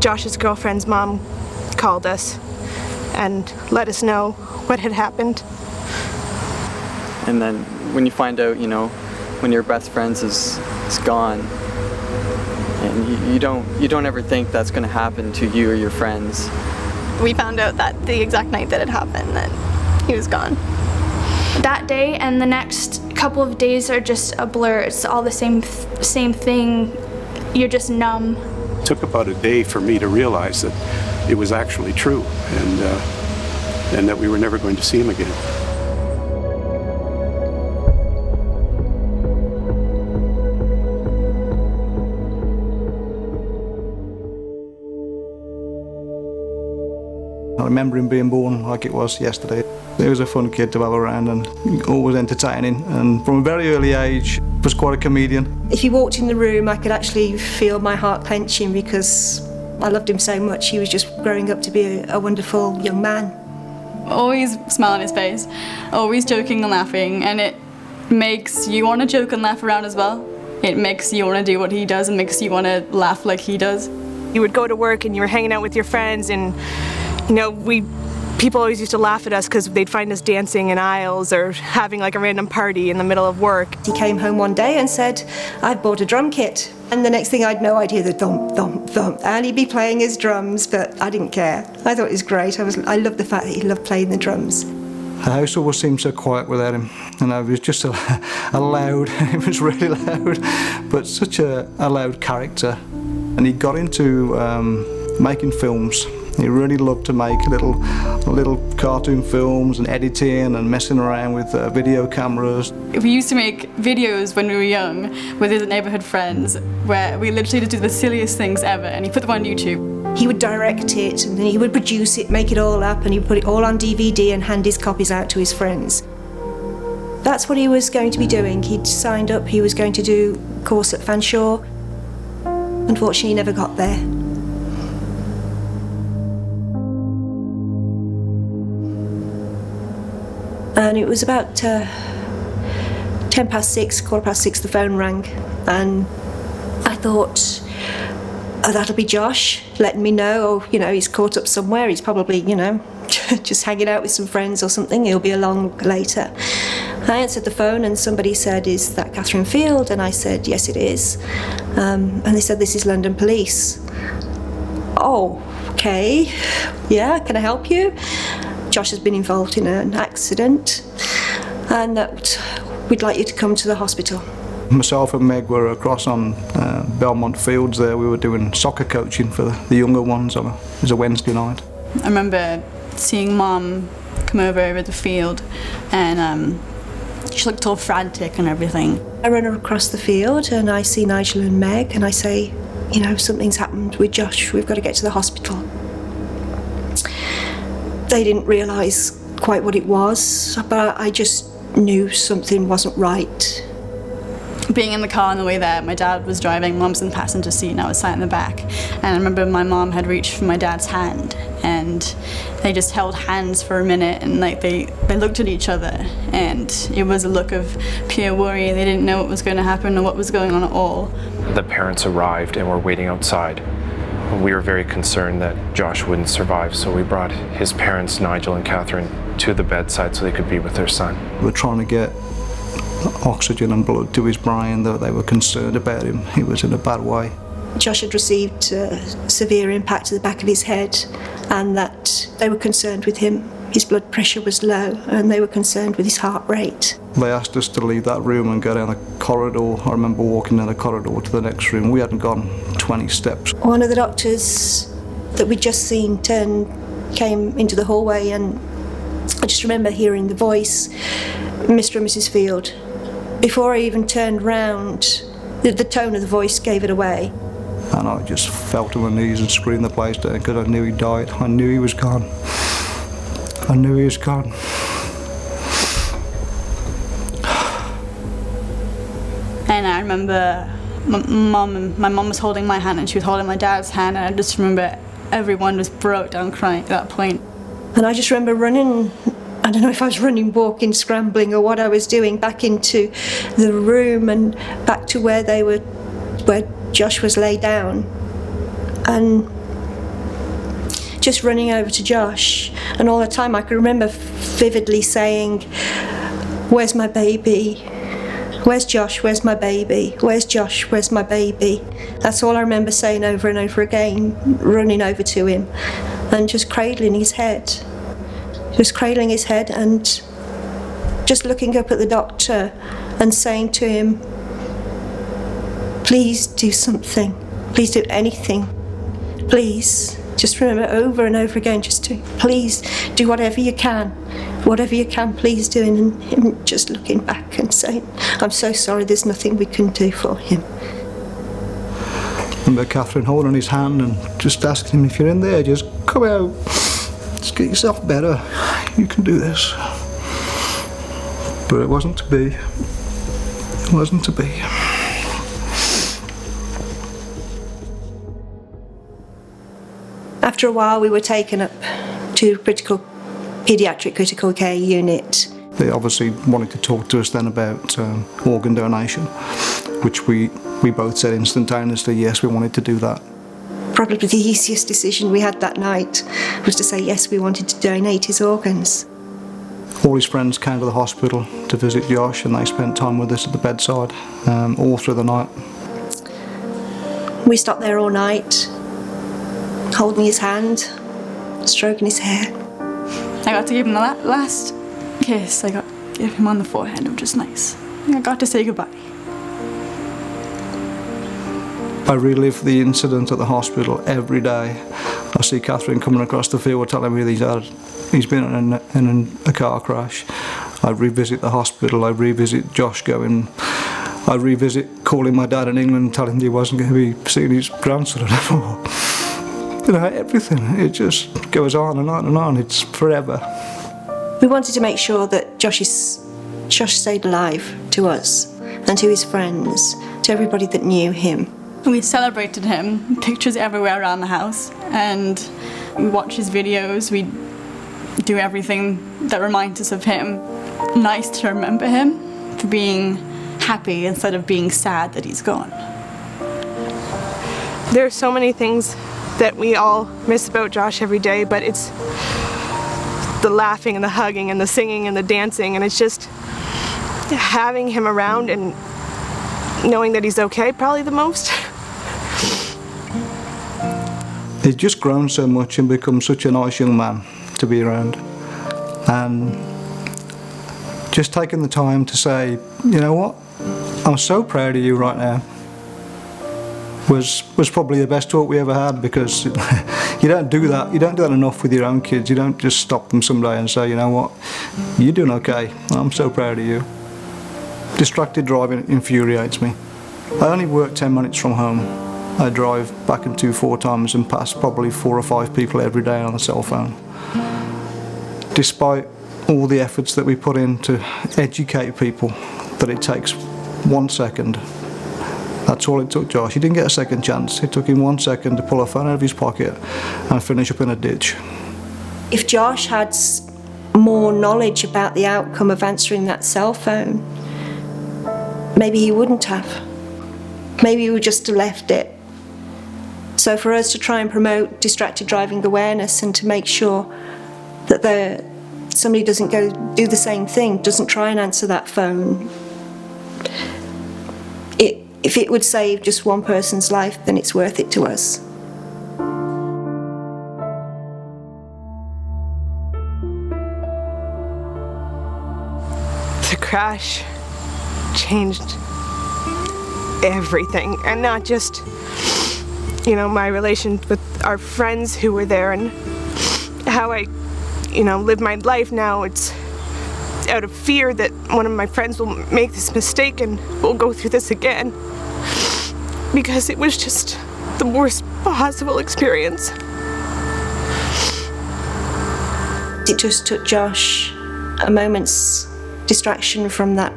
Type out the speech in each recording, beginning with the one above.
Josh's girlfriend's mom called us and let us know what had happened. And then when you find out, you know, when your best friend is gone, and you don't ever think that's going to happen to you or your friends. We found out that the exact night that it happened, that he was gone. That day and the next couple of days are just a blur. It's all the same thing. You're just numb. It took about a day for me to realize that it was actually true, and that we were never going to see him again. I remember him being born like it was yesterday. He was a fun kid to have around and always entertaining, and from a very early age was quite a comedian. If he walked in the room, I could actually feel my heart clenching because I loved him so much. He was just growing up to be a wonderful young man. Always a smile on his face, always joking and laughing, and it makes you want to joke and laugh around as well. It makes you want to do what he does and makes you want to laugh like he does. You would go to work and you were hanging out with your friends, and you know, people always used to laugh at us because they'd find us dancing in aisles or having like a random party in the middle of work. He came home one day and said, "I've bought a drum kit." And the next thing I'd know, I'd hear the thump, thump, thump. And he'd be playing his drums, but I didn't care. I thought it was great. I loved the fact that he loved playing the drums. The house always seemed so quiet without him. You know, it was just a loud, it was really loud, but such a loud character. And he got into making films. He really loved to make little cartoon films and editing and messing around with video cameras. We used to make videos when we were young with his neighbourhood friends where we literally just do the silliest things ever, and he put them on YouTube. He would direct it, and then he would produce it, make it all up, and he'd put it all on DVD and hand his copies out to his friends. That's what he was going to be doing. He'd signed up, he was going to do a course at Fanshawe. Unfortunately, he never got there. And it was about 6:10, 6:15, the phone rang, and I thought, oh, that'll be Josh letting me know, oh, you know, he's caught up somewhere, he's probably, you know, just hanging out with some friends or something, he'll be along later. I answered the phone and somebody said, "Is that Catherine Field?" And I said, "Yes, it is." And they said, "This is London Police." Oh, okay, yeah, can I help you? Josh has been involved in an accident and that we'd like you to come to the hospital. Myself and Meg were across on Belmont Fields there. We were doing soccer coaching for the younger ones. It was a Wednesday night. I remember seeing Mum come over the field, and she looked all frantic and everything. I run across the field and I see Nigel and Meg and I say, you know, something's happened with Josh, we've got to get to the hospital. They didn't realise quite what it was, but I just knew something wasn't right. Being in the car on the way there, my dad was driving, Mum's in the passenger seat, and I was sat in the back. And I remember my mom had reached for my dad's hand, and they just held hands for a minute, and like they looked at each other, and it was a look of pure worry. They didn't know what was going to happen or what was going on at all. The parents arrived and were waiting outside. We were very concerned that Josh wouldn't survive, so we brought his parents, Nigel and Catherine, to the bedside so they could be with their son. We were trying to get oxygen and blood to his brain, though they were concerned about him. He was in a bad way. Josh had received a severe impact to the back of his head, and that they were concerned with him. His blood pressure was low and they were concerned with his heart rate. They asked us to leave that room and go down a corridor. I remember walking down the corridor to the next room. We hadn't gone 20 steps. One of the doctors that we'd just seen came into the hallway, and I just remember hearing the voice, "Mr. and Mrs. Field." Before I even turned round, the tone of the voice gave it away. And I just fell to my knees and screamed the place down because I knew he died. I knew he was gone. I knew he was gone. And I remember my mum was holding my hand and she was holding my dad's hand, and I just remember everyone just broke down crying at that point. And I just remember running, I don't know if I was running, walking, scrambling, or what I was doing, back into the room and back to where Josh was laid down. And just running over to Josh, and all the time I can remember vividly saying, "Where's my baby? Where's Josh? Where's my baby? Where's Josh? Where's my baby?" That's all I remember saying over and over again, running over to him and just cradling his head. Just cradling his head and just looking up at the doctor and saying to him, "Please do something. Please do anything. Please." Just remember over and over again, just to please do whatever you can. Whatever you can, please do. And him just looking back and saying, "I'm so sorry, there's nothing we can do for him." I remember Catherine holding his hand and just asking him, "If you're in there, just come out. Just get yourself better. You can do this." But it wasn't to be. It wasn't to be. After a while, we were taken up to paediatric critical care unit. They obviously wanted to talk to us then about organ donation, which we both said instantaneously, yes, we wanted to do that. Probably the easiest decision we had that night was to say yes, we wanted to donate his organs. All his friends came to the hospital to visit Josh, and they spent time with us at the bedside all through the night. We stopped there all night, holding his hand, stroking his hair. I got to give him the last kiss. I got to give him on the forehead, which was nice. I got to say goodbye. I relive the incident at the hospital every day. I see Catherine coming across the field telling me that he's been in a car crash. I revisit the hospital, I revisit Josh going. I revisit calling my dad in England, telling him he wasn't going to be seeing his grandson anymore. You know, everything. It just goes on and on and on. It's forever. We wanted to make sure that Josh stayed alive to us and to his friends, to everybody that knew him. We celebrated him, pictures everywhere around the house, and we watch his videos, we do everything that reminds us of him. Nice to remember him for being happy instead of being sad that he's gone. There are so many things that we all miss about Josh every day, but it's the laughing and the hugging and the singing and the dancing, and it's just having him around and knowing that he's okay, probably the most. He's just grown so much and become such a nice young man to be around. And just taking the time to say, you know what, I'm so proud of you right now, was probably the best talk we ever had, because you don't do that enough with your own kids. You don't just stop them someday and say, you know what, you're doing okay, I'm so proud of you. Distracted driving infuriates me. I only work 10 minutes from home. I drive back and 4 times and pass probably 4 or 5 people every day on a cell phone. Despite all the efforts that we put in to educate people that it takes 1 second. That's all it took Josh. He didn't get a second chance. It took him 1 second to pull a phone out of his pocket and finish up in a ditch. If Josh had more knowledge about the outcome of answering that cell phone, maybe he wouldn't have. Maybe he would just have left it. So for us to try and promote distracted driving awareness and to make sure that somebody doesn't go do the same thing, doesn't try and answer that phone, if it would save just one person's life, then it's worth it to us. The crash changed everything, and not just, you know, my relations with our friends who were there and how I, you know, live my life now. It's out of fear that one of my friends will make this mistake and we'll go through this again, because it was just the worst possible experience. It just took Josh a moment's distraction from that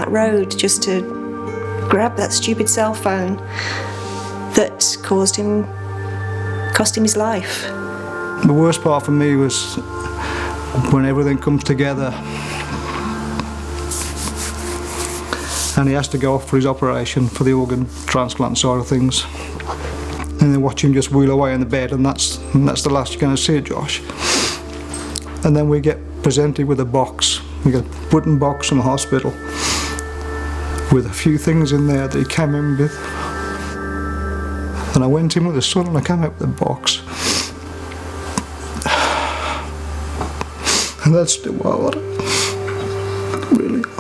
road just to grab that stupid cell phone that cost him his life. The worst part for me was when everything comes together and he has to go off for his operation for the organ transplant side of things. and then watch him just wheel away in the bed, and that's the last you're going to see of Josh. And then we get presented with a box. We get a wooden box from the hospital with a few things in there that he came in with. And I went in with the son and I came out with the box. And that's still wild, really.